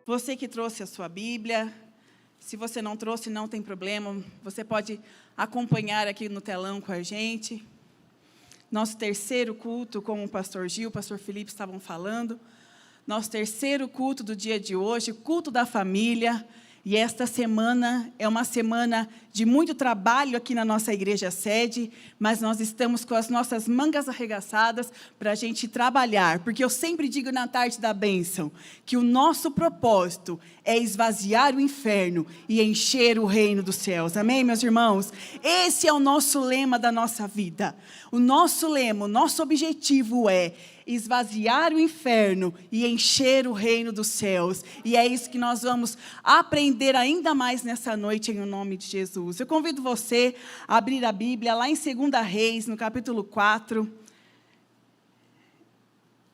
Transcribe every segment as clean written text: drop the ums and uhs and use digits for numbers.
Você que trouxe a sua Bíblia, se você não trouxe, não tem problema, você pode acompanhar aqui no telão com a gente. Nosso terceiro culto, como o pastor Gil, o pastor Felipe estavam falando, nosso terceiro culto do dia de hoje, culto da família. E esta semana é uma semana de muito trabalho aqui na nossa igreja sede, mas nós estamos com as nossas mangas arregaçadas para a gente trabalhar, porque eu sempre digo na tarde da bênção, que o nosso propósito é esvaziar o inferno e encher o reino dos céus. Amém, meus irmãos? Esse é o nosso lema da nossa vida. O nosso lema, o nosso objetivo é esvaziar o inferno e encher o reino dos céus. E é isso que nós vamos aprender ainda mais nessa noite, em nome de Jesus. Eu convido você a abrir a Bíblia lá em 2 Reis, no capítulo 4.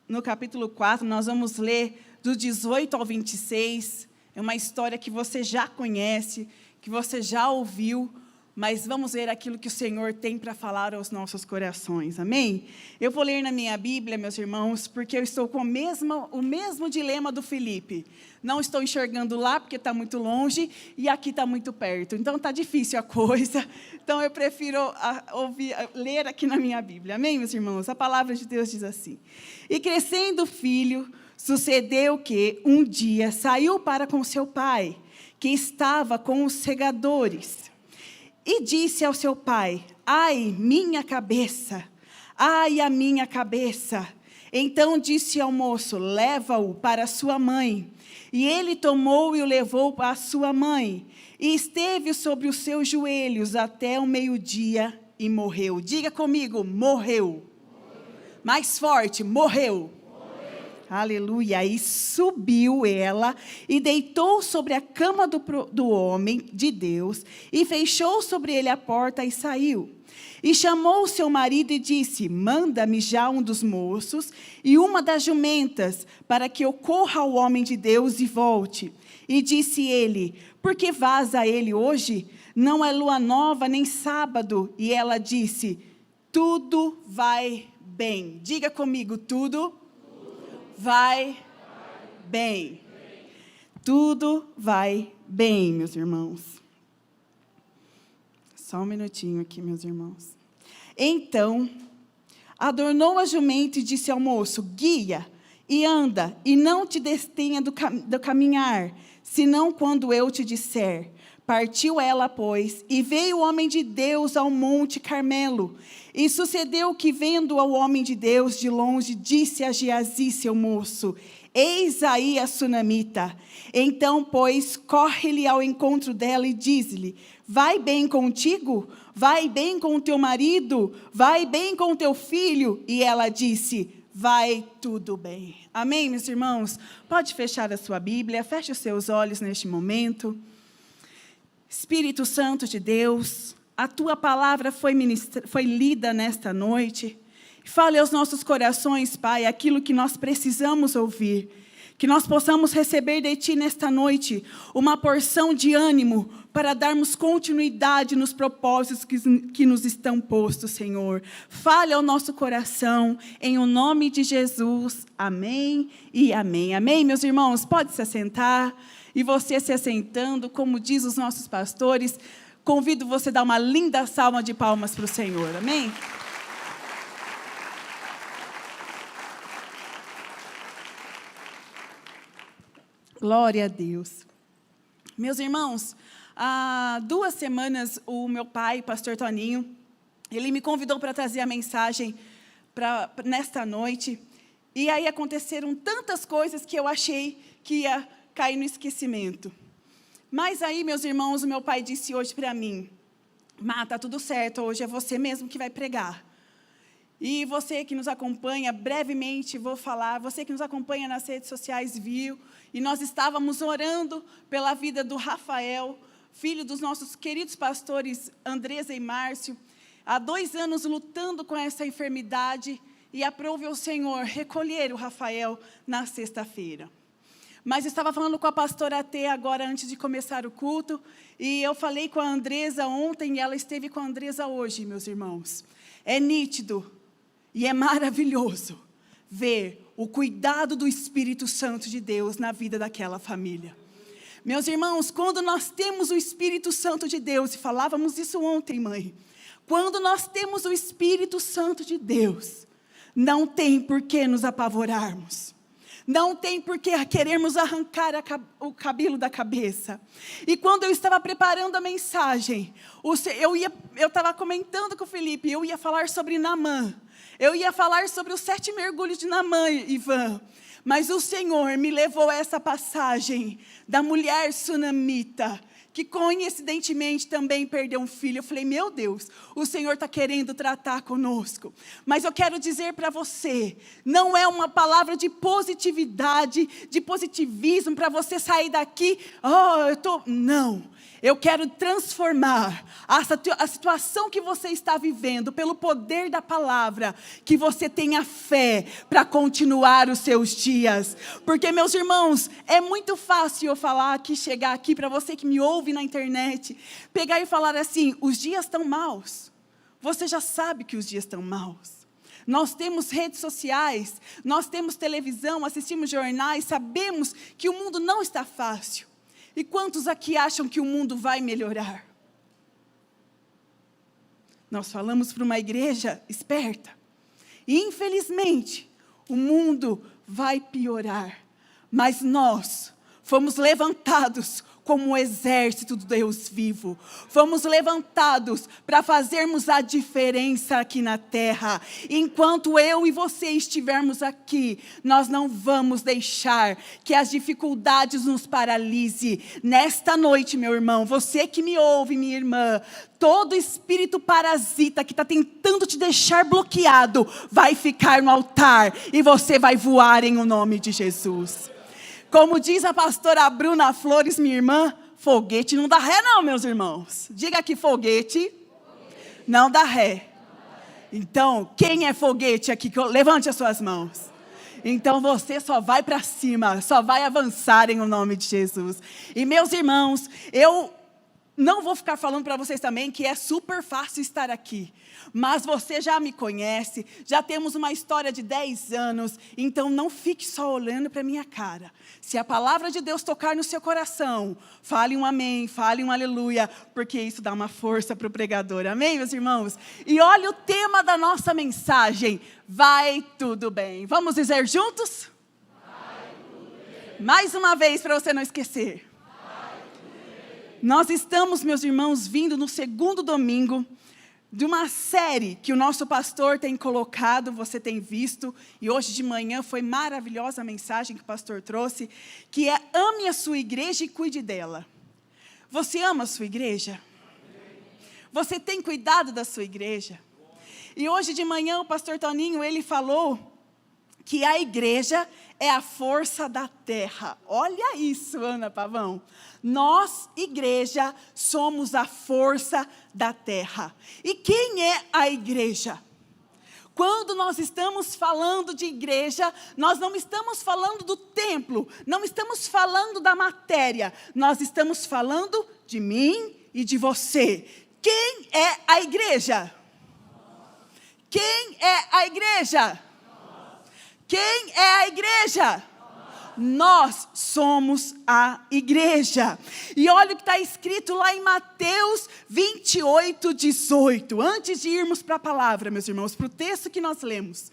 No capítulo 4, nós vamos ler do 18 ao 26. É uma história que você já conhece, que você já ouviu, mas vamos ver aquilo que o Senhor tem para falar aos nossos corações, amém? Eu vou ler na minha Bíblia, meus irmãos, porque eu estou com o mesmo dilema do Felipe. Não estou enxergando lá, porque está muito longe, e aqui está muito perto. Então, está difícil a coisa. Então, eu prefiro ler aqui na minha Bíblia, amém, meus irmãos? A palavra de Deus diz assim: E crescendo o filho, sucedeu que, um dia, saiu para com seu pai, que estava com os segadores. E disse ao seu pai: ai, minha cabeça, ai, a minha cabeça. Então disse ao moço: leva-o para sua mãe. E ele tomou e o levou para sua mãe. E esteve sobre os seus joelhos até o meio-dia e morreu. Diga comigo: morreu. Mais forte: morreu. Aleluia. E subiu ela e deitou sobre a cama do homem de Deus e fechou sobre ele a porta e saiu. E chamou o seu marido e disse: manda-me já um dos moços e uma das jumentas, para que eu corra ao homem de Deus e volte. E disse ele: por que vas a ele hoje? Não é lua nova nem sábado. E ela disse: tudo vai bem. Diga comigo: tudo vai bem. Tudo vai bem, meus irmãos. Só um minutinho aqui, meus irmãos. Então, adornou a jumenta e disse ao moço: guia e anda, e não te destenha do caminhar, senão quando eu te disser. Partiu ela, pois, e veio o homem de Deus ao monte Carmelo. E sucedeu que, vendo ao homem de Deus de longe, disse a Geazi, seu moço: eis aí a sunamita. Então, pois, corre-lhe ao encontro dela e diz-lhe: vai bem contigo? Vai bem com o teu marido? Vai bem com o teu filho? E ela disse: vai tudo bem. Amém, meus irmãos? Pode fechar a sua Bíblia, feche os seus olhos neste momento. Espírito Santo de Deus, a Tua palavra foi lida nesta noite. Fale aos nossos corações, Pai, aquilo que nós precisamos ouvir. Que nós possamos receber de Ti nesta noite uma porção de ânimo para darmos continuidade nos propósitos que nos estão postos, Senhor. Fale ao nosso coração, em o nome de Jesus. Amém e amém. Amém, meus irmãos? Pode se assentar. E você se assentando, como diz os nossos pastores, convido você a dar uma linda salva de palmas para o Senhor. Amém? Glória a Deus. Meus irmãos, há 2 semanas o meu pai, pastor Toninho, ele me convidou para trazer a mensagem nesta noite. E aí aconteceram tantas coisas que eu achei que ia cair no esquecimento. Mas aí, meus irmãos, o meu pai disse hoje para mim: Má, tá tudo certo, hoje é você mesmo que vai pregar. E você que nos acompanha, brevemente vou falar, você que nos acompanha nas redes sociais viu, e nós estávamos orando pela vida do Rafael, filho dos nossos queridos pastores Andresa e Márcio, há 2 anos lutando com essa enfermidade, e aprove o Senhor recolher o Rafael na sexta-feira. Mas estava falando com a pastora T agora, antes de começar o culto, e eu falei com a Andresa ontem, e ela esteve com a Andresa hoje, meus irmãos. É nítido e é maravilhoso ver o cuidado do Espírito Santo de Deus na vida daquela família. Meus irmãos, quando nós temos o Espírito Santo de Deus, e falávamos isso ontem, mãe, quando nós temos o Espírito Santo de Deus, não tem por que nos apavorarmos. Não tem por que querermos arrancar o cabelo da cabeça. E quando eu estava preparando a mensagem, eu estava comentando com o Felipe, eu ia falar sobre Naamã. Eu ia falar sobre os 7 mergulhos de Naamã, Ivan. Mas o Senhor me levou a essa passagem da mulher sunamita, que coincidentemente também perdeu um filho. Eu falei, meu Deus, o Senhor está querendo tratar conosco. Mas eu quero dizer para você, não é uma palavra de positividade, de positivismo, para você sair daqui, não. Eu quero transformar a situação que você está vivendo pelo poder da palavra, que você tenha fé para continuar os seus dias. Porque, meus irmãos, é muito fácil eu falar aqui, chegar aqui, para você que me ouve na internet, pegar e falar assim, os dias estão maus. Você já sabe que os dias estão maus. Nós temos redes sociais, nós temos televisão, assistimos jornais, sabemos que o mundo não está fácil. E quantos aqui acham que o mundo vai melhorar? Nós falamos para uma igreja esperta. E infelizmente, o mundo vai piorar. Mas nós fomos levantados como o exército do Deus vivo. Fomos levantados para fazermos a diferença aqui na terra. Enquanto eu e você estivermos aqui, nós não vamos deixar que as dificuldades nos paralise. Nesta noite, meu irmão, você que me ouve, minha irmã, todo espírito parasita que está tentando te deixar bloqueado, vai ficar no altar e você vai voar em o nome de Jesus. Como diz a pastora Bruna Flores, minha irmã, foguete não dá ré não, meus irmãos. Diga aqui, foguete não dá ré. Então, quem é foguete aqui? Levante as suas mãos. Então, você só vai para cima, só vai avançar em o nome de Jesus. E, meus irmãos, eu não vou ficar falando para vocês também que é super fácil estar aqui. Mas você já me conhece, já temos uma história de 10 anos, então não fique só olhando para a minha cara. Se a palavra de Deus tocar no seu coração, fale um amém, fale um aleluia, porque isso dá uma força para o pregador. Amém, meus irmãos? E olha o tema da nossa mensagem, vai tudo bem. Vamos dizer juntos? Vai tudo bem. Mais uma vez para você não esquecer. Nós estamos, meus irmãos, vindo no segundo domingo de uma série que o nosso pastor tem colocado, você tem visto, e hoje de manhã foi maravilhosa a mensagem que o pastor trouxe, que é ame a sua igreja e cuide dela. Você ama a sua igreja? Você tem cuidado da sua igreja? E hoje de manhã o pastor Toninho, ele falou que a igreja é a força da terra. Olha isso, Ana Pavão. Nós, igreja, somos a força da terra. E quem é a igreja? Quando nós estamos falando de igreja, nós não estamos falando do templo, não estamos falando da matéria, nós estamos falando de mim e de você. Quem é a igreja? Quem é a igreja? Quem é a igreja? Nós somos a igreja. E olha o que está escrito lá em Mateus 28, 18. Antes de irmos para a palavra, meus irmãos, para o texto que nós lemos.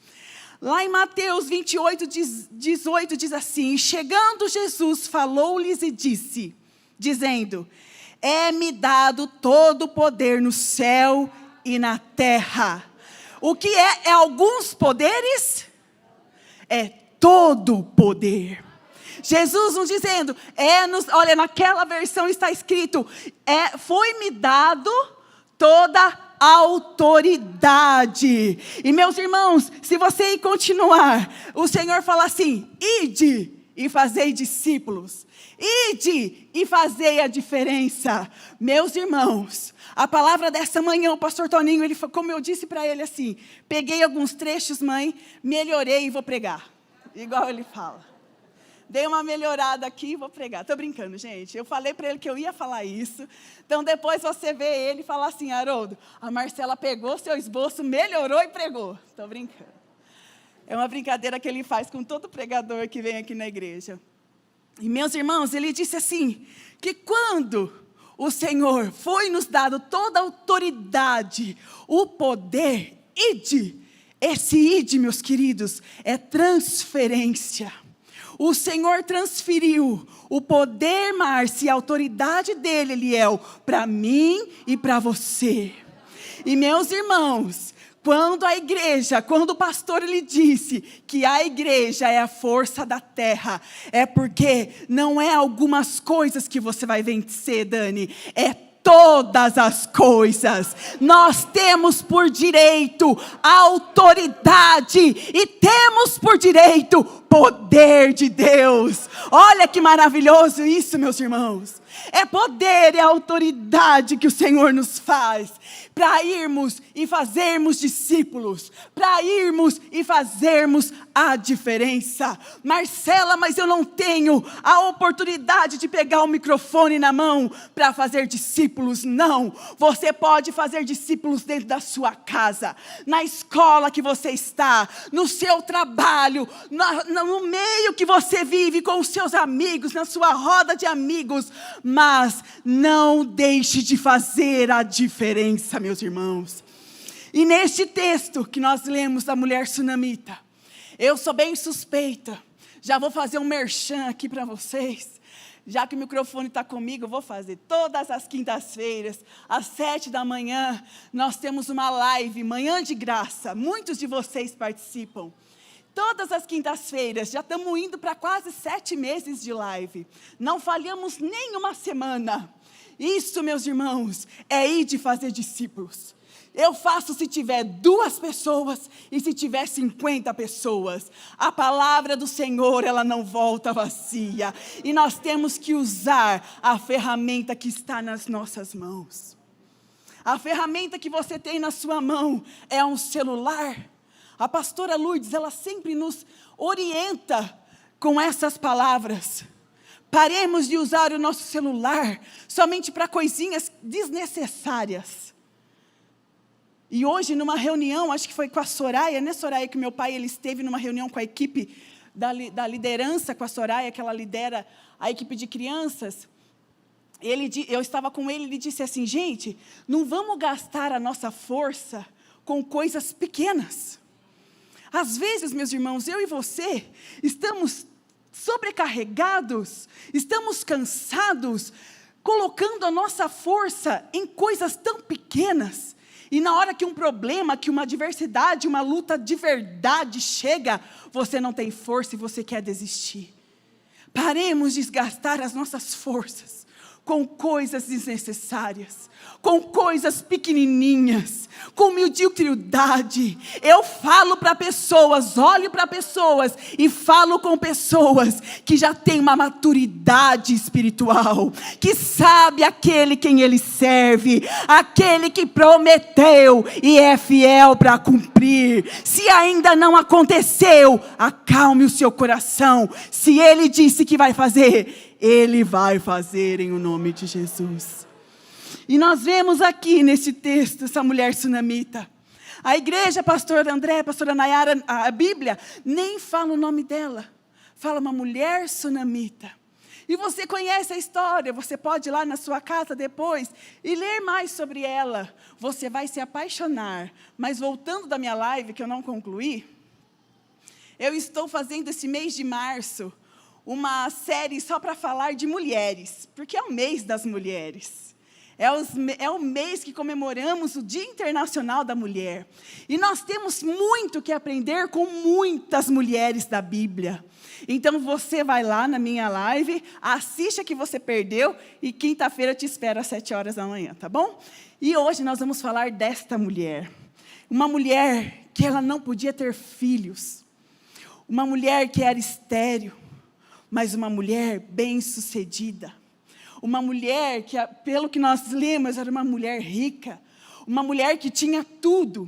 Lá em Mateus 28, 18 diz assim: e chegando Jesus, falou-lhes e disse, dizendo, é-me dado todo o poder no céu e na terra. O que é alguns poderes? É todo o poder. Jesus nos dizendo, olha, naquela versão está escrito, foi-me dado toda a autoridade. E meus irmãos, se você continuar, o Senhor fala assim, ide e fazei discípulos. Ide e fazei a diferença. Meus irmãos, a palavra dessa manhã, o pastor Toninho, como eu disse para ele assim, peguei alguns trechos, mãe, melhorei e vou pregar. Igual ele fala. Dei uma melhorada aqui e vou pregar. Estou brincando, gente. Eu falei para ele que eu ia falar isso. Então, depois você vê ele e fala assim, Haroldo, a Marcela pegou seu esboço, melhorou e pregou. Estou brincando. É uma brincadeira que ele faz com todo pregador que vem aqui na igreja. E, meus irmãos, ele disse assim, que quando o Senhor foi nos dado toda a autoridade, o poder, esse ide, meus queridos, é transferência. O Senhor transferiu o poder, Márcia, e a autoridade dele, Eliel, para mim e para você. E, meus irmãos, quando o pastor ele disse que a igreja é a força da terra, é porque não é algumas coisas que você vai vencer, Dani, é todas as coisas. Nós temos por direito a autoridade e temos por direito poder de Deus. Olha que maravilhoso isso, meus irmãos. É poder, é autoridade que o Senhor nos faz para irmos e fazermos discípulos, para irmos e fazermos a diferença. Marcela, mas eu não tenho a oportunidade de pegar o microfone na mão para fazer discípulos. Não, você pode fazer discípulos dentro da sua casa, na escola que você está, no seu trabalho, no meio que você vive com os seus amigos, na sua roda de amigos, mas não deixe de fazer a diferença, meus irmãos. E neste texto que nós lemos da mulher sunamita, eu sou bem suspeita, já vou fazer um merchan aqui para vocês, já que o microfone está comigo, eu vou fazer todas as quintas-feiras, às 7 da manhã, nós temos uma live, Manhã de Graça, muitos de vocês participam. Todas as quintas-feiras, já estamos indo para quase 7 meses de live. Não falhamos nem uma semana. Isso, meus irmãos, é ir de fazer discípulos. Eu faço se tiver 2 pessoas e se tiver 50 pessoas. A palavra do Senhor, ela não volta vazia. E nós temos que usar a ferramenta que está nas nossas mãos. A ferramenta que você tem na sua mão é um celular. A pastora Lourdes, ela sempre nos orienta com essas palavras. Paremos de usar o nosso celular somente para coisinhas desnecessárias. E hoje, numa reunião, acho que foi com a Soraya, né, Soraya, que meu pai ele esteve numa reunião com a equipe da liderança, com a Soraya, que ela lidera a equipe de crianças. Eu estava com ele, ele disse assim, gente, não vamos gastar a nossa força com coisas pequenas. Às vezes, meus irmãos, eu e você estamos sobrecarregados, estamos cansados, colocando a nossa força em coisas tão pequenas. E na hora que um problema, que uma adversidade, uma luta de verdade chega, você não tem força e você quer desistir. Paremos de gastar as nossas forças com coisas desnecessárias, com coisas pequenininhas, com mediocridade. Eu falo para pessoas, olho para pessoas e falo com pessoas que já têm uma maturidade espiritual, que sabe aquele quem ele serve, aquele que prometeu e é fiel para cumprir. Se ainda não aconteceu, acalme o seu coração. Se ele disse que vai fazer, ele vai fazer em o nome de Jesus. E nós vemos aqui nesse texto essa mulher sunamita. A igreja, pastor André, pastora Nayara, a Bíblia, nem fala o nome dela. Fala uma mulher sunamita. E você conhece a história, você pode ir lá na sua casa depois e ler mais sobre ela. Você vai se apaixonar. Mas voltando da minha live, que eu não concluí, eu estou fazendo esse mês de março uma série só para falar de mulheres, porque é o mês das mulheres. É o mês que comemoramos o Dia Internacional da Mulher. E nós temos muito que aprender com muitas mulheres da Bíblia. Então você vai lá na minha live, assiste a que você perdeu e quinta-feira eu te espero às 7 horas da manhã, tá bom? E hoje nós vamos falar desta mulher. Uma mulher que ela não podia ter filhos. Uma mulher que era estéril. Mas uma mulher bem-sucedida, uma mulher que, pelo que nós lemos, era uma mulher rica, uma mulher que tinha tudo,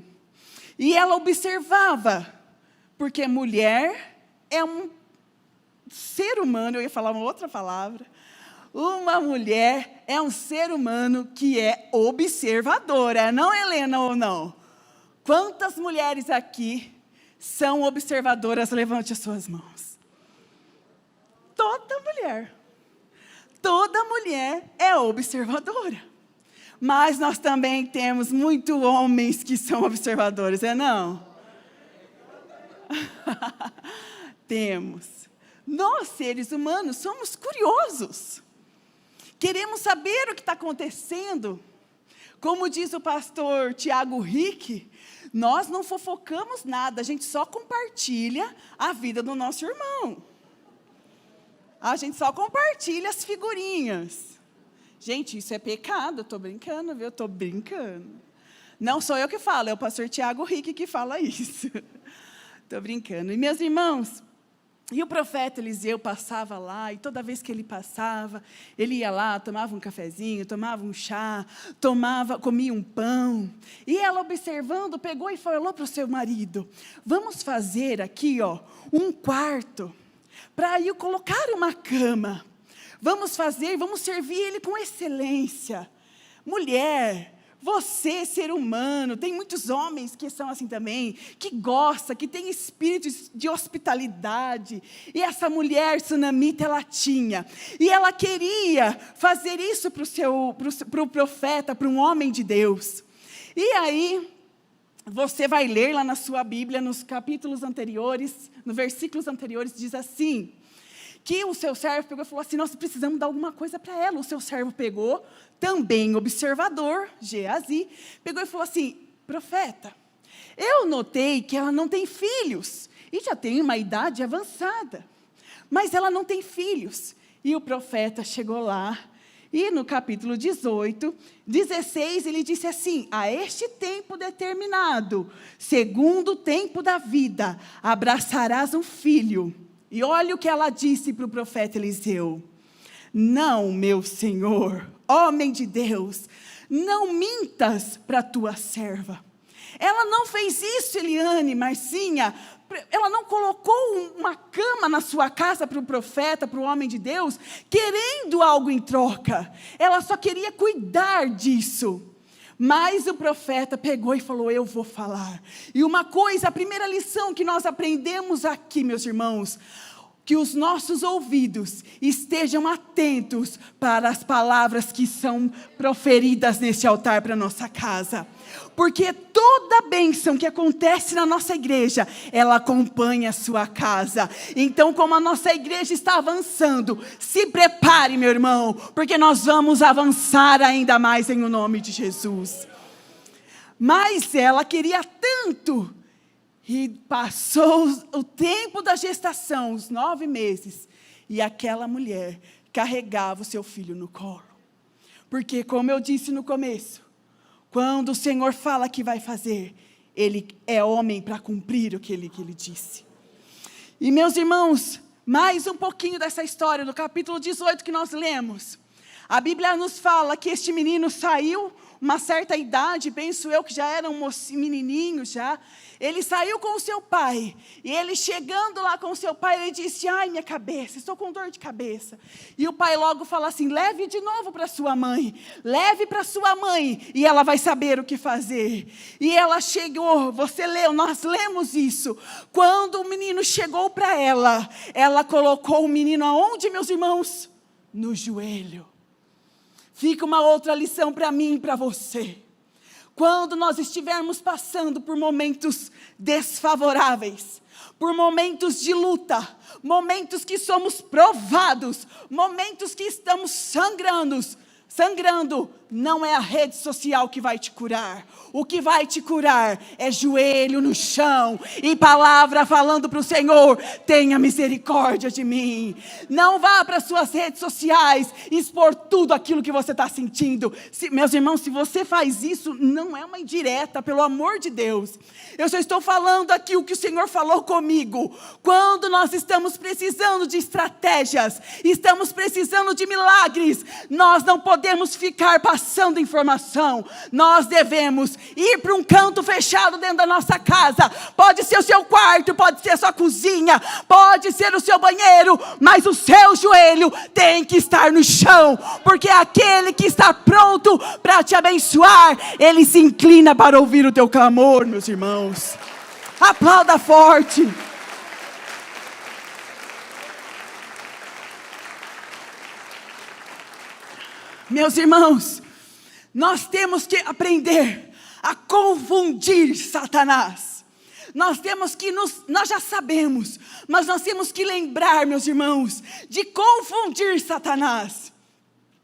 e ela observava, porque mulher é um ser humano, eu ia falar uma outra palavra, uma mulher é um ser humano que é observadora, não Helena ou não? Quantas mulheres aqui são observadoras? Levante as suas mãos. Toda mulher é observadora. Mas nós também temos muitos homens que são observadores, não? Temos. Nós, seres humanos, somos curiosos. Queremos saber o que está acontecendo. Como diz o pastor Tiago Rick, nós não fofocamos nada, a gente só compartilha a vida do nosso irmão. A gente só compartilha as figurinhas. Gente, isso é pecado, eu estou brincando, viu? Eu estou brincando. Não sou eu que falo, é o pastor Tiago Rick que fala isso. Estou brincando. E meus irmãos, e o profeta Eliseu passava lá, e toda vez que ele passava, ele ia lá, tomava um cafezinho, tomava um chá, comia um pão. E ela, observando, pegou e falou para o seu marido: vamos fazer aqui, um quarto, para aí colocar uma cama. Vamos servir ele com excelência. Mulher, você, ser humano, tem muitos homens que são assim também, que gostam, que tem espírito de hospitalidade. E essa mulher sunamita, ela tinha. E ela queria fazer isso para o profeta, para um homem de Deus. E aí, você vai ler lá na sua Bíblia, nos capítulos anteriores, nos versículos anteriores, diz assim: que o seu servo pegou e falou assim: nós precisamos dar alguma coisa para ela. O seu servo pegou, também observador, Geazi, pegou e falou assim: profeta, eu notei que ela não tem filhos, e já tem uma idade avançada, mas ela não tem filhos. E o profeta chegou lá, e no capítulo 18, 16, ele disse assim: a este tempo determinado, segundo o tempo da vida, abraçarás um filho. E olha o que ela disse para o profeta Eliseu: não, meu senhor, homem de Deus, não mintas para a tua serva. Ela não fez isso, Eliane, Marcinha, ela não colocou uma cama na sua casa para o profeta, para o homem de Deus, querendo algo em troca. Ela só queria cuidar disso. Mas o profeta pegou e falou: eu vou falar. E uma coisa, a primeira lição que nós aprendemos aqui, meus irmãos, que os nossos ouvidos estejam atentos para as palavras que são proferidas nesse altar para a nossa casa. Porque toda bênção que acontece na nossa igreja, ela acompanha a sua casa. Então, como a nossa igreja está avançando, se prepare, meu irmão, porque nós vamos avançar ainda mais em o nome de Jesus. Mas ela queria tanto, e passou o tempo da gestação, os 9 meses, e aquela mulher carregava o seu filho no colo. Porque, como eu disse no começo, quando o Senhor fala que vai fazer, Ele é homem para cumprir o que Ele disse. E meus irmãos, mais um pouquinho dessa história, do capítulo 18 que nós lemos. A Bíblia nos fala que este menino saiu, uma certa idade, penso eu que já era um menininho já. Ele saiu com o seu pai, e ele chegando lá com o seu pai, ele disse: ai, minha cabeça, estou com dor de cabeça. E o pai logo fala assim: leve de novo para sua mãe, leve para sua mãe, e ela vai saber o que fazer. E ela chegou, você leu, nós lemos isso. Quando o menino chegou para ela, ela colocou o menino aonde, meus irmãos? No joelho. Fica uma outra lição para mim e para você. Quando nós estivermos passando por momentos desfavoráveis, por momentos de luta, momentos que somos provados, momentos que estamos sangrando, não é a rede social que vai te curar. O que vai te curar é joelho no chão e palavra falando para o Senhor: tenha misericórdia de mim. Não vá para as suas redes sociais expor tudo aquilo que você está sentindo. Meus irmãos, se você faz isso, não é uma indireta, pelo amor de Deus. Eu só estou falando aqui o que o Senhor falou comigo. Quando nós estamos precisando de estratégias, estamos precisando de milagres, nós não podemos ficar passando informação. Nós devemos ir para um canto fechado dentro da nossa casa. Pode ser o seu quarto, pode ser a sua cozinha, pode ser o seu banheiro, mas o seu joelho tem que estar no chão, porque aquele que está pronto para te abençoar, ele se inclina para ouvir o teu clamor, meus irmãos. Aplauda forte. Meus irmãos, nós temos que aprender a confundir Satanás. Nós temos que nós já sabemos, mas nós temos que lembrar, meus irmãos, de confundir Satanás.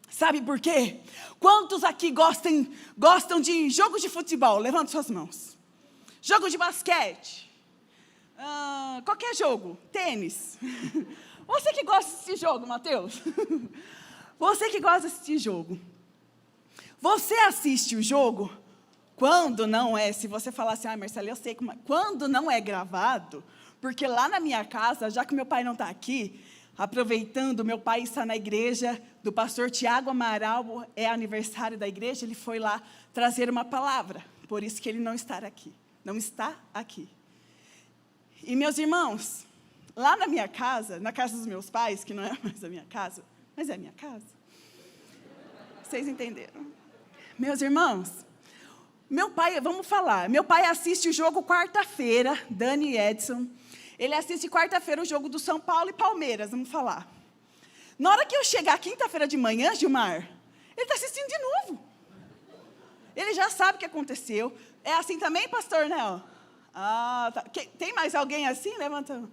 Sabe por quê? Quantos aqui gostam de jogo de futebol? Levanta suas mãos. Jogo de basquete. Qualquer jogo. Tênis. Você que gosta de assistir jogo, Mateus? Você que gosta de assistir jogo. Você assiste o jogo quando não é, se você falar assim, Marcela, eu sei como é. Quando não é gravado, porque lá na minha casa, já que meu pai não está aqui, aproveitando, meu pai está na igreja do pastor Tiago Amaral, é aniversário da igreja, ele foi lá trazer uma palavra, por isso que ele não está aqui. E meus irmãos, lá na minha casa, na casa dos meus pais, que não é mais a minha casa, mas é a minha casa, vocês entenderam? Meus irmãos, meu pai, vamos falar, meu pai assiste o jogo quarta-feira, Dani e Edson, ele assiste quarta-feira o jogo do São Paulo e Palmeiras, vamos falar. Na hora que eu chegar quinta-feira de manhã, Gilmar, ele está assistindo de novo. Ele já sabe o que aconteceu. É assim também, pastor Nel? Tá. Tem mais alguém assim? Levanta.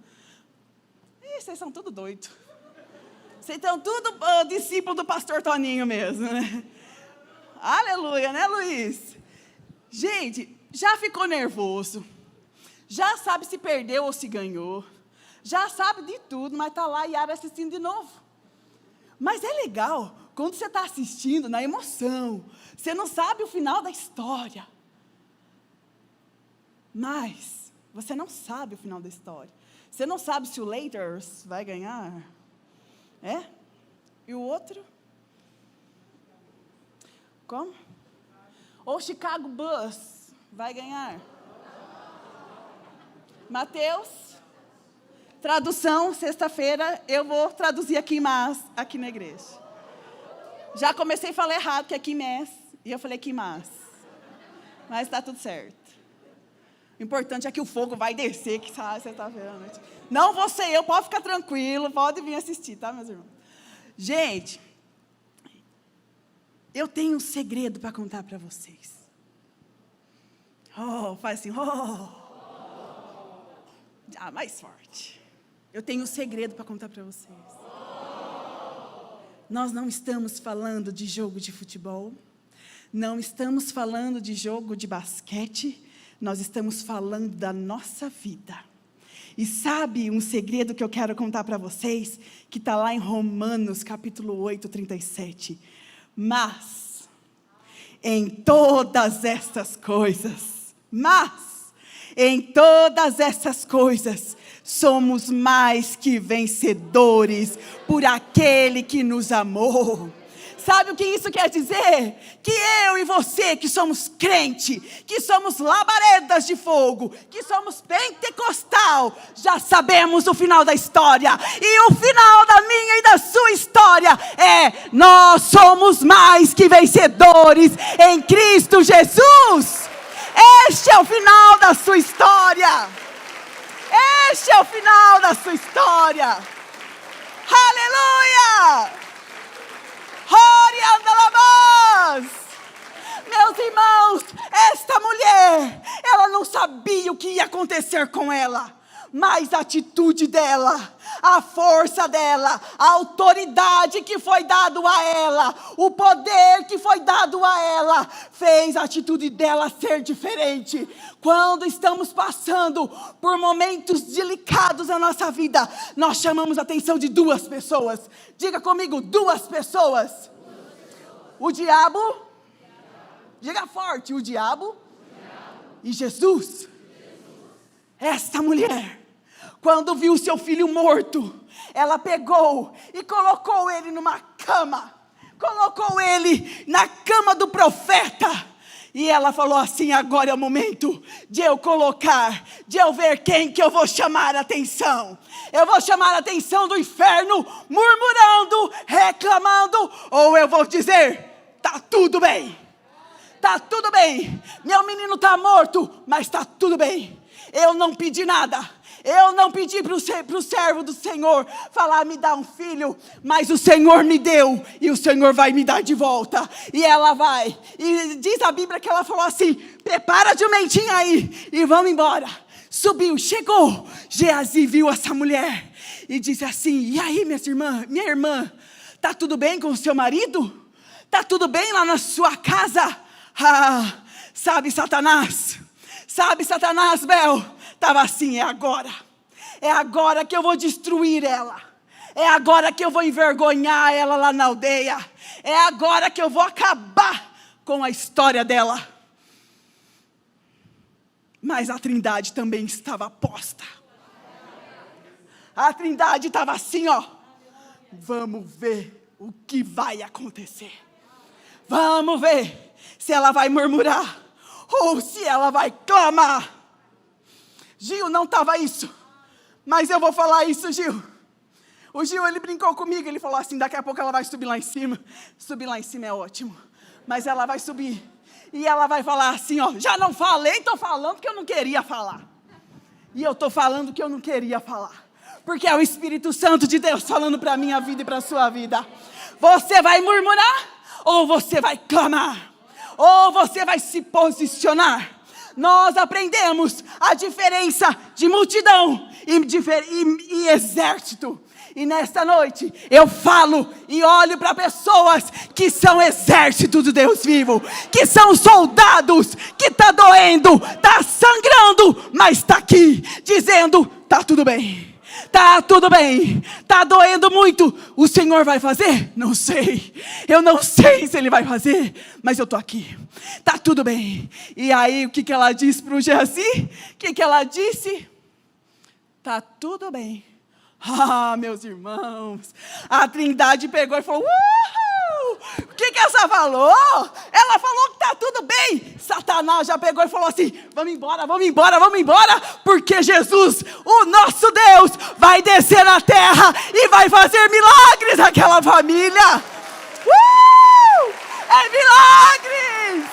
Vocês são tudo doidos. Vocês são tudo discípulo do pastor Toninho mesmo, né? Aleluia, né, Luiz? Gente, já ficou nervoso. Já sabe se perdeu ou se ganhou. Já sabe de tudo, mas está lá Yara assistindo de novo. Mas é legal quando você está assistindo na emoção. Você não sabe o final da história. Mas você não sabe o final da história. Você não sabe se o Lakers vai ganhar. E o outro? Como? Ou Chicago Bulls vai ganhar. Mateus, tradução, sexta-feira, eu vou traduzir aqui na igreja. Já comecei a falar errado, que é Quimés, e eu falei Quimás. Mas está tudo certo. O importante é que o fogo vai descer, que você está vendo. Não vou ser eu, pode ficar tranquilo, pode vir assistir, tá, meus irmãos? Gente, eu tenho um segredo para contar para vocês. Faz assim, mais forte. Eu tenho um segredo para contar para vocês. Nós não estamos falando de jogo de futebol, não estamos falando de jogo de basquete, nós estamos falando da nossa vida. E sabe um segredo que eu quero contar para vocês, que está lá em Romanos, capítulo 8, 37. Mas, em todas essas coisas, somos mais que vencedores por aquele que nos amou. Sabe o que isso quer dizer? Que eu e você, que somos crente, que somos labaredas de fogo, que somos pentecostal, já sabemos o final da história. E o final da minha e da sua história é: nós somos mais que vencedores em Cristo Jesus. Este é o final da sua história. Este é o final da sua história. Aleluia! Meus irmãos, esta mulher, ela não sabia o que ia acontecer com ela, mas a atitude dela, a força dela, a autoridade que foi dado a ela, o poder que foi dado a ela, fez a atitude dela ser diferente. Quando estamos passando por momentos delicados na nossa vida, nós chamamos a atenção de duas pessoas. Diga comigo, duas pessoas. O diabo, diga forte, o diabo e Jesus. Esta mulher, quando viu seu filho morto, ela pegou e colocou ele numa cama, colocou ele na cama do profeta. E ela falou assim: agora é o momento de eu colocar, de eu ver quem que eu vou chamar a atenção. Eu vou chamar a atenção do inferno, murmurando, reclamando, ou eu vou dizer: tá tudo bem. Tá tudo bem. Meu menino está morto, mas está tudo bem. Eu não pedi nada. Eu não pedi para o servo do Senhor falar, me dá um filho, mas o Senhor me deu, e o Senhor vai me dar de volta. E ela vai. E diz a Bíblia que ela falou assim, prepara a jumentinha aí, e vamos embora. Subiu, chegou. Geazi viu essa mulher, e disse assim, e aí minha irmã, tá tudo bem com o seu marido? Tá tudo bem lá na sua casa? Ah, sabe Satanás, Bel? Estava assim, é agora que eu vou destruir ela, é agora que eu vou envergonhar ela lá na aldeia, é agora que eu vou acabar com a história dela. Mas a Trindade também estava posta, a Trindade estava assim, ó, vamos ver o que vai acontecer, vamos ver se ela vai murmurar, ou se ela vai clamar. Gil, não estava isso, mas eu vou falar isso, Gil. O Gil, ele brincou comigo, ele falou assim, daqui a pouco ela vai subir lá em cima. Subir lá em cima é ótimo, mas ela vai subir, e ela vai falar assim, ó, já não falei, estou falando que eu não queria falar. E eu estou falando que eu não queria falar, porque é o Espírito Santo de Deus falando para a minha vida e para a sua vida. Você vai murmurar, ou você vai clamar, ou você vai se posicionar. Nós aprendemos a diferença de multidão e exército. E nesta noite eu falo e olho para pessoas que são exército do Deus vivo, que são soldados, que está doendo, está sangrando, mas está aqui dizendo, está tudo bem. Tá tudo bem, tá doendo muito, o Senhor vai fazer? Não sei, eu não sei se Ele vai fazer, mas eu tô aqui, tá tudo bem. E aí o que ela disse para o Geazi? O que ela disse? Tá tudo bem. Ah, meus irmãos, a Trindade pegou e falou, o que essa falou? Ela falou que tá tudo bem. Satanás já pegou e falou assim, vamos embora, porque Jesus, o nosso Deus, vai descer na terra e vai fazer milagres naquela família. É milagres!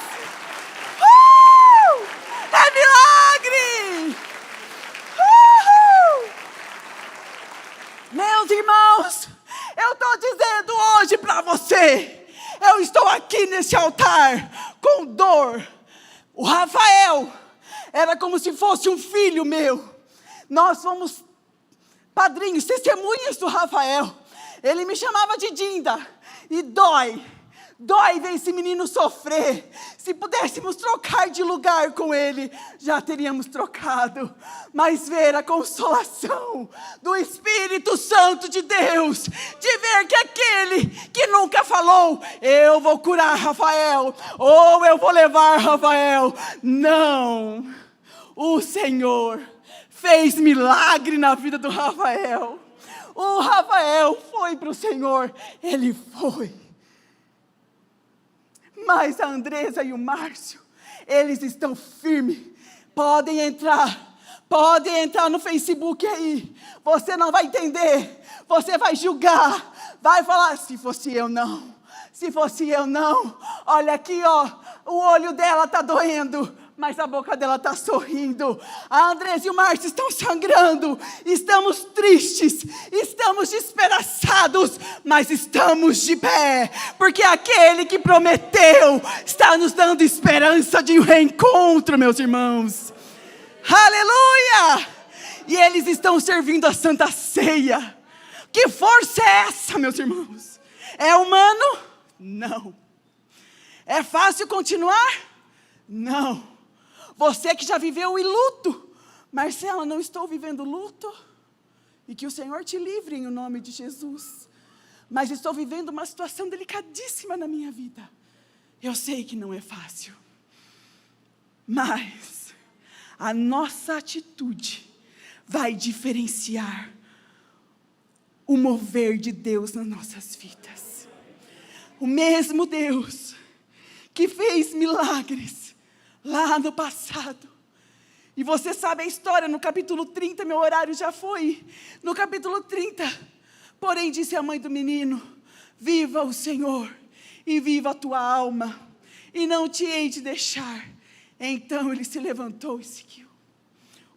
É milagre! Meus irmãos, eu estou dizendo hoje para você, eu estou aqui nesse altar com dor. O Rafael era como se fosse um filho meu. Nós fomos padrinhos, testemunhas do Rafael. Ele me chamava de Dinda. E dói ver esse menino sofrer. Se pudéssemos trocar de lugar com ele, já teríamos trocado. Mas ver a consolação do Espírito Santo de Deus, de ver que aquele que nunca falou, eu vou curar Rafael, ou eu vou levar Rafael. Não, o Senhor fez milagre na vida do Rafael. O Rafael foi para o Senhor, ele foi. Mas a Andresa e o Márcio, eles estão firmes. Podem entrar no Facebook aí. Você não vai entender, você vai julgar, vai falar, se fosse eu não. Olha aqui, ó, o olho dela está doendo, mas a boca dela está sorrindo. A Andresa e o Márcio estão sangrando, estamos tristes, estamos despedaçados, mas estamos de pé, porque aquele que prometeu está nos dando esperança de um reencontro, meus irmãos. Aleluia! E eles estão servindo a Santa Ceia. Que força é essa, meus irmãos? É humano? Não. É fácil continuar? Não. Você que já viveu em luto, Marcela, não estou vivendo luto, e que o Senhor te livre em nome de Jesus, mas estou vivendo uma situação delicadíssima na minha vida. Eu sei que não é fácil, mas a nossa atitude vai diferenciar o mover de Deus nas nossas vidas. O mesmo Deus que fez milagres lá no passado. E você sabe a história, no capítulo 30, meu horário já foi. No capítulo 30, porém disse a mãe do menino, viva o Senhor e viva a tua alma, e não te hei de deixar. Então ele se levantou e seguiu.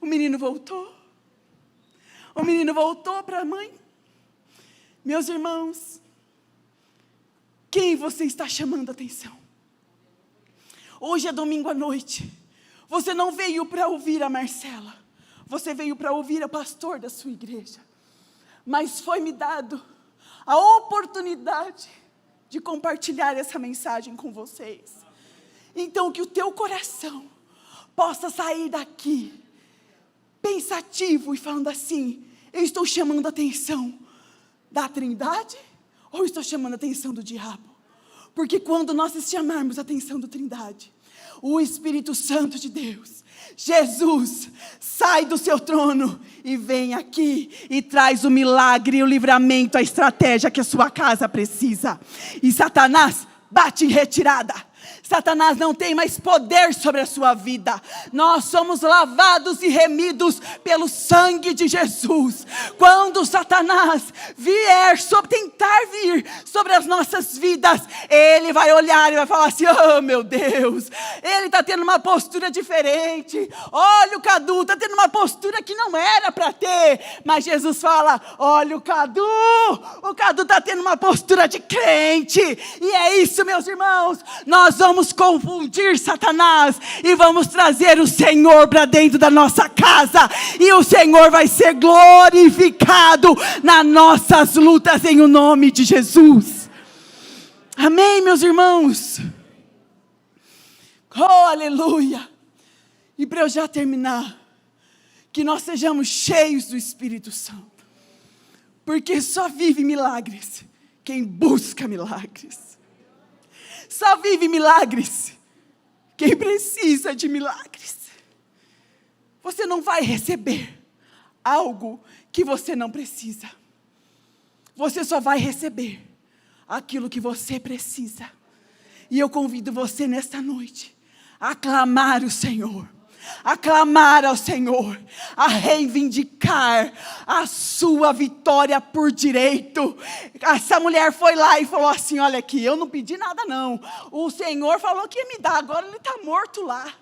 O menino voltou. O menino voltou para a mãe. Meus irmãos, quem você está chamando a atenção? Hoje é domingo à noite. Você não veio para ouvir a Marcela. Você veio para ouvir o pastor da sua igreja. Mas foi me dado a oportunidade de compartilhar essa mensagem com vocês. Então, que o teu coração possa sair daqui pensativo e falando assim: eu estou chamando a atenção da Trindade ou estou chamando a atenção do diabo? Porque quando nós chamarmos a atenção da Trindade, o Espírito Santo de Deus, Jesus, sai do seu trono e vem aqui e traz o milagre, o livramento, a estratégia que a sua casa precisa. E Satanás bate em retirada. Satanás não tem mais poder sobre a sua vida. Nós somos lavados e remidos pelo sangue de Jesus. Quando Satanás vier, tentar vir sobre as nossas vidas, ele vai olhar e vai falar assim: oh meu Deus, ele está tendo uma postura diferente. Olha o Cadu, está tendo uma postura que não era para ter. Mas Jesus fala: olha o Cadu está tendo uma postura de crente. E é isso, meus irmãos, nós vamos confundir Satanás e vamos trazer o Senhor para dentro da nossa casa, e o Senhor vai ser glorificado nas nossas lutas em o nome de Jesus. Amém, meus irmãos? Oh, aleluia. E para eu já terminar, que nós sejamos cheios do Espírito Santo, porque só vive milagres quem busca milagres. Só vive milagres quem precisa de milagres. Você não vai receber algo que você não precisa. Você só vai receber aquilo que você precisa. E eu convido você nesta noite a clamar o Senhor, a clamar ao Senhor, a reivindicar a sua vitória por direito. Essa mulher foi lá e falou assim: olha aqui, eu não pedi nada não, o Senhor falou que ia me dar, agora ele está morto lá.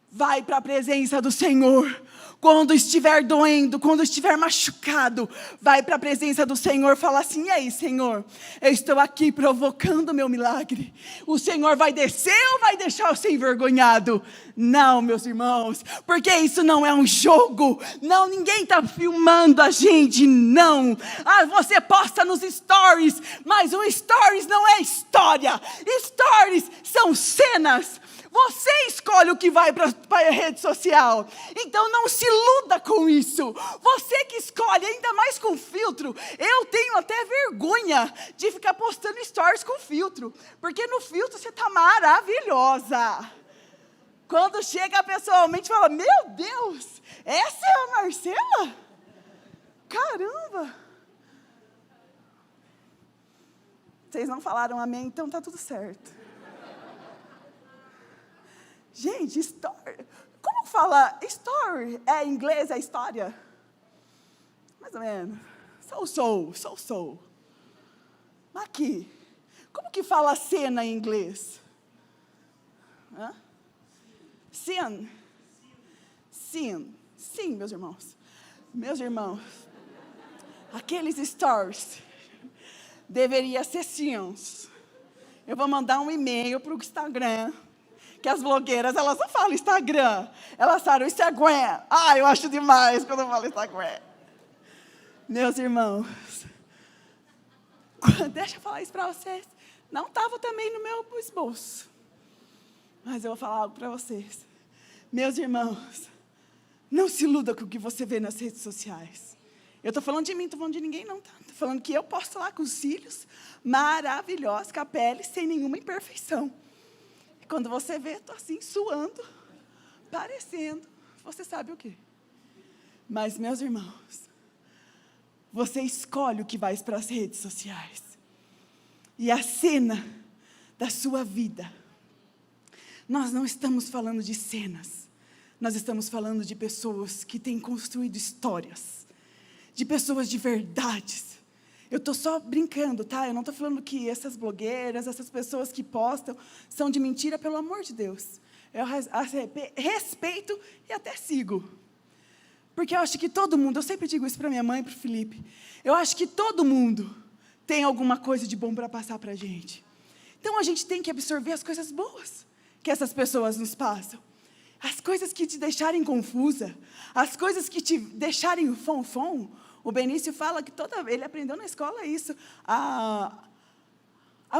Vai para a presença do Senhor. Quando estiver doendo, quando estiver machucado, vai para a presença do Senhor, fala assim: e aí, Senhor, eu estou aqui provocando o meu milagre. O Senhor vai descer ou vai deixar eu ser envergonhado? Não, meus irmãos, porque isso não é um jogo. Não, ninguém está filmando a gente, não. Você posta nos stories, mas o stories não é história. Stories são cenas. Você escolhe o que vai para a rede social. Então não se iluda com isso. Você que escolhe, ainda mais com filtro. Eu tenho até vergonha de ficar postando stories com filtro, porque no filtro você está maravilhosa. Quando chega pessoalmente, fala: meu Deus, essa é a Marcela? Caramba. Vocês não falaram amém, então está tudo certo. Gente, story. Como fala story? Em inglês é história? Mais ou menos. So. Aqui. Como que fala cena em inglês? Sin. Sim, meus irmãos. Meus irmãos. Aqueles stories. Deveria ser scenes. Eu vou mandar um e-mail para o Instagram. Que as blogueiras, elas não falam Instagram, elas falam Instagram. Eu acho demais quando eu falo Instagram. Meus irmãos, deixa eu falar isso para vocês. Não estava também no meu esboço, mas eu vou falar algo para vocês. Meus irmãos, não se iluda com o que você vê nas redes sociais. Eu estou falando de mim, não estou falando de ninguém não. Estou falando que eu posto lá com os cílios maravilhosos, com a pele sem nenhuma imperfeição. Quando você vê, estou assim, suando, parecendo, você sabe o quê? Mas, meus irmãos, você escolhe o que vai para as redes sociais. E a cena da sua vida. Nós não estamos falando de cenas. Nós estamos falando de pessoas que têm construído histórias. De pessoas de verdades. Eu estou só brincando, tá? Eu não estou falando que essas blogueiras, essas pessoas que postam, são de mentira, pelo amor de Deus. Eu respeito e até sigo. Porque eu acho que todo mundo, eu sempre digo isso para minha mãe e para o Felipe, eu acho que todo mundo tem alguma coisa de bom para passar para a gente. Então a gente tem que absorver as coisas boas que essas pessoas nos passam. As coisas que te deixarem confusa, as coisas que te deixarem fom. O Benício fala que ele aprendeu na escola isso. A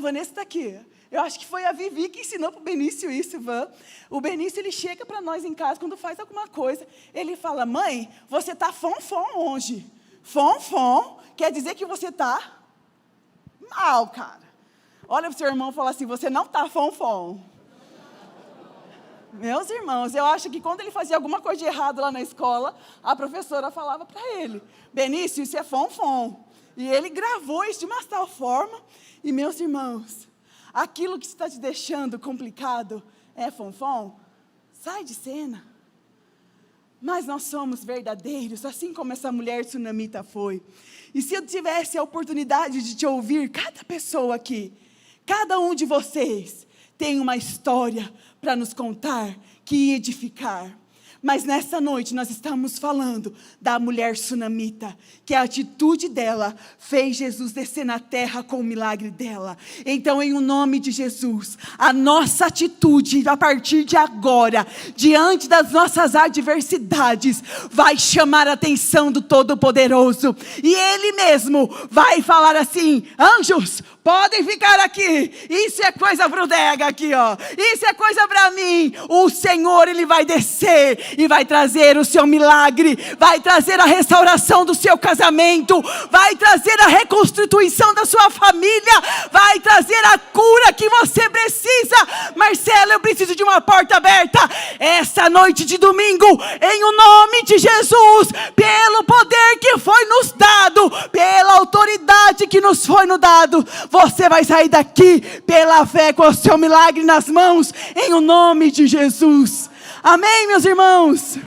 Vanessa está aqui. Eu acho que foi a Vivi que ensinou para o Benício isso, Van. O Benício, ele chega para nós em casa, quando faz alguma coisa, ele fala, mãe, você está fom hoje. Fom quer dizer que você está mal, cara. Olha para o seu irmão e fala assim, você não está fom. Meus irmãos, eu acho que quando ele fazia alguma coisa de errado lá na escola, a professora falava para ele, Benício, isso é fom. E ele gravou isso de uma tal forma. E meus irmãos, aquilo que está te deixando complicado é fom, sai de cena. Mas nós somos verdadeiros, assim como essa mulher tsunamita foi. E se eu tivesse a oportunidade de te ouvir, cada pessoa aqui, cada um de vocês, tem uma história para nos contar, que edificar. Mas nessa noite nós estamos falando da mulher tsunamita, que a atitude dela fez Jesus descer na terra com o milagre dela. Então, em o nome de Jesus, a nossa atitude a partir de agora, diante das nossas adversidades, vai chamar a atenção do Todo-Poderoso. E Ele mesmo vai falar assim, anjos, podem ficar aqui, isso é coisa pro Dega aqui, ó. Isso é coisa para mim. O Senhor, Ele vai descer e vai trazer o seu milagre, vai trazer a restauração do seu casamento, vai trazer a reconstituição da sua família, vai trazer a cura que você precisa. Marcelo, eu preciso de uma porta aberta essa noite de domingo, em o nome de Jesus, pelo poder que foi nos dado, pela autoridade que nos foi nos dado. Você vai sair daqui pela fé com o seu milagre nas mãos, em o nome de Jesus. Amém, meus irmãos?